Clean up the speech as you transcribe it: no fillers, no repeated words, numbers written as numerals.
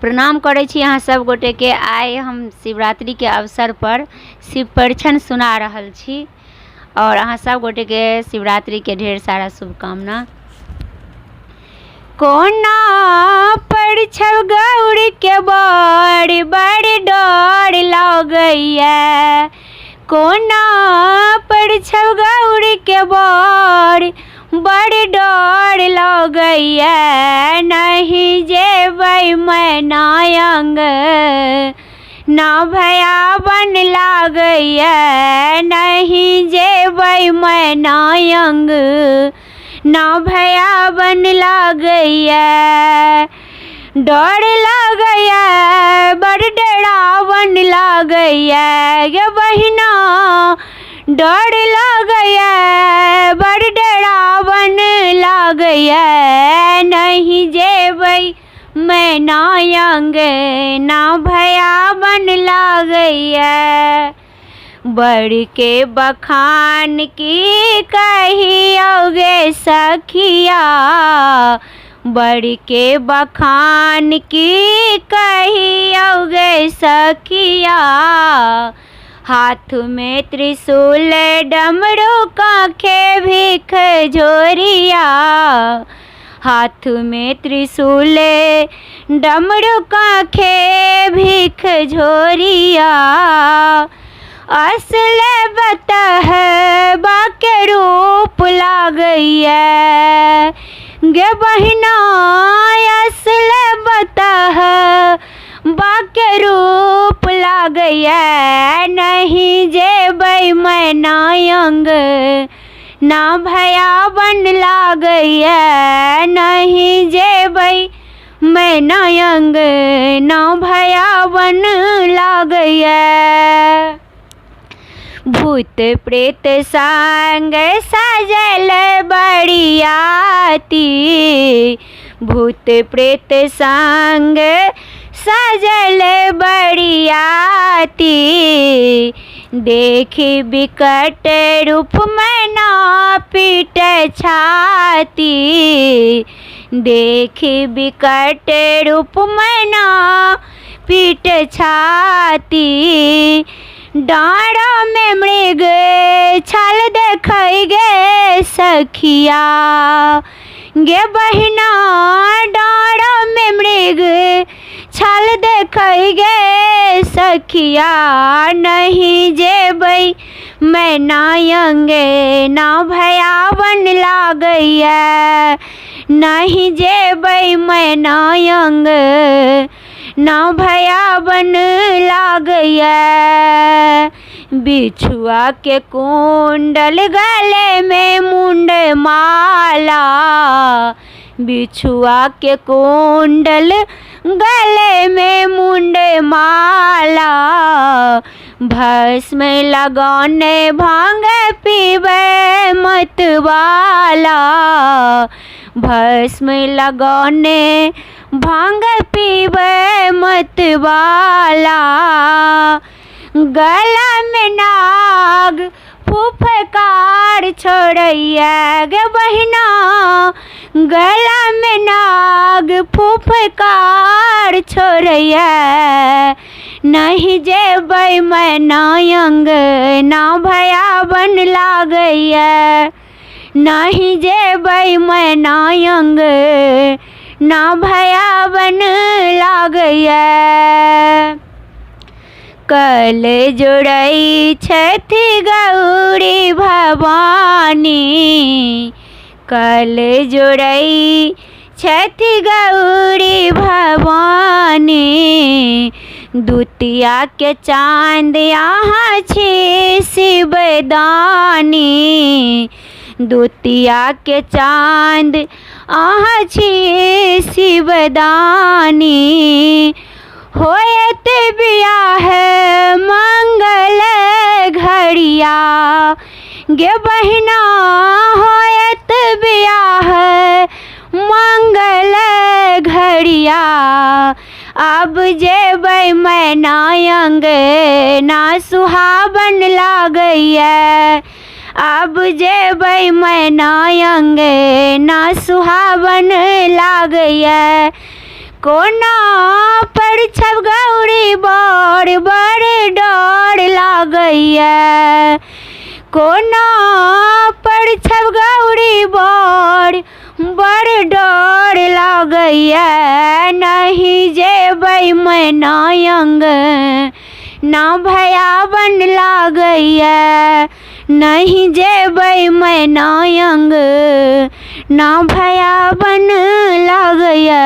प्रणाम करै छी अहाँ सब गोटे के। आइ हम शिवरात्रि के अवसर पर शिव परिछन सुना रहल छी और अहाँ सब गोटे के शिवरात्रि के ढेर सारा शुभकामना। कोना पर छव गौड़ के बड़ बड़ डर लगैया, कोना पर छव गौड़ के बड़ बड़ डर लगैया, नहीं जेबै मैना अंग ना भयावन लागैया, नहीं जेबै मैना अंग ना भयावन लागैया। डर लागैया बड़ डरावन लागैया गे बहिना, डर लागैया बड़ डरावन लागैया, नहीं जेबै मैना अंग ना भयावन लागैया। बड़ के बखान की कहियोगे सखिया, बड़ के बखान की कहियोगे सखिया, हाथ में त्रिशूल डमरू कांखे भीख झोरिया, हाथ में त्रिशूल डमरू कांखे भीख झोरिया। असल बतह बाके रूप लागैया गे बहिना, असल बतह बाके रूप लागैया, नहीं जेबै मैना अंग ना भयावन लागैया, नहीं जेबै मैना अंग ना भयावन लागैया। भूत प्रेत संग सजल बरियाती, भूत प्रेत संग सजल बरियाती, देखी बिकट रूप मैना पीट छाती, देखी बिकट रूप मैना पीट छाती। डाँड़ा में मृग छाल देखै गे सखिया गे बहिना, डाँड़ा में मृग छाल देखै गे सखिया, नहीं जेबै मैना अंग ना भयावन लागैया, नहीं जेबै मैना अंग ना भयावन लागैया। बिछुआ के कुंडल गले में मुंड माला, बिछुआ के कुंडल गले में मुंड माला, भस्म लगाने भांग पीबे मतवाला, भस्म लगाने भांग पीबे मतवाला। गला में नाग फुफकार छोड़ैया गे बहिना, गला में नाग फुफकार छोड़ैया, नहीं जेबै मैना अंग ना भयावन लागैया, नहीं जेबै मैना अंग ना भयावन लागैया। कल जोड़ै छथि गौरी भवानी, कल जोड़ै छथि गौरी भवानी, दुतिया के चांद यहाँ छी शिवदानी, दुतिया के चांद अहाँ छी शिवदानी। होयत बियाह मंगल घड़िया गे बहिना, होयत बियाह मंगल घड़िया, अब जेबै मैना अंग ना सुहावन लागैया, अब जेबै मैना अंग ना सुहावन लागैया। कोना पर छब गौरी बड़ बड़ डर लागैया कोना पर छब गौरी बड़ बड़ डर लागैया नहीं जेबै मैना अंग ना भयावन लागैया नहीं जेबै मैना अंग ना भयावन लागैया।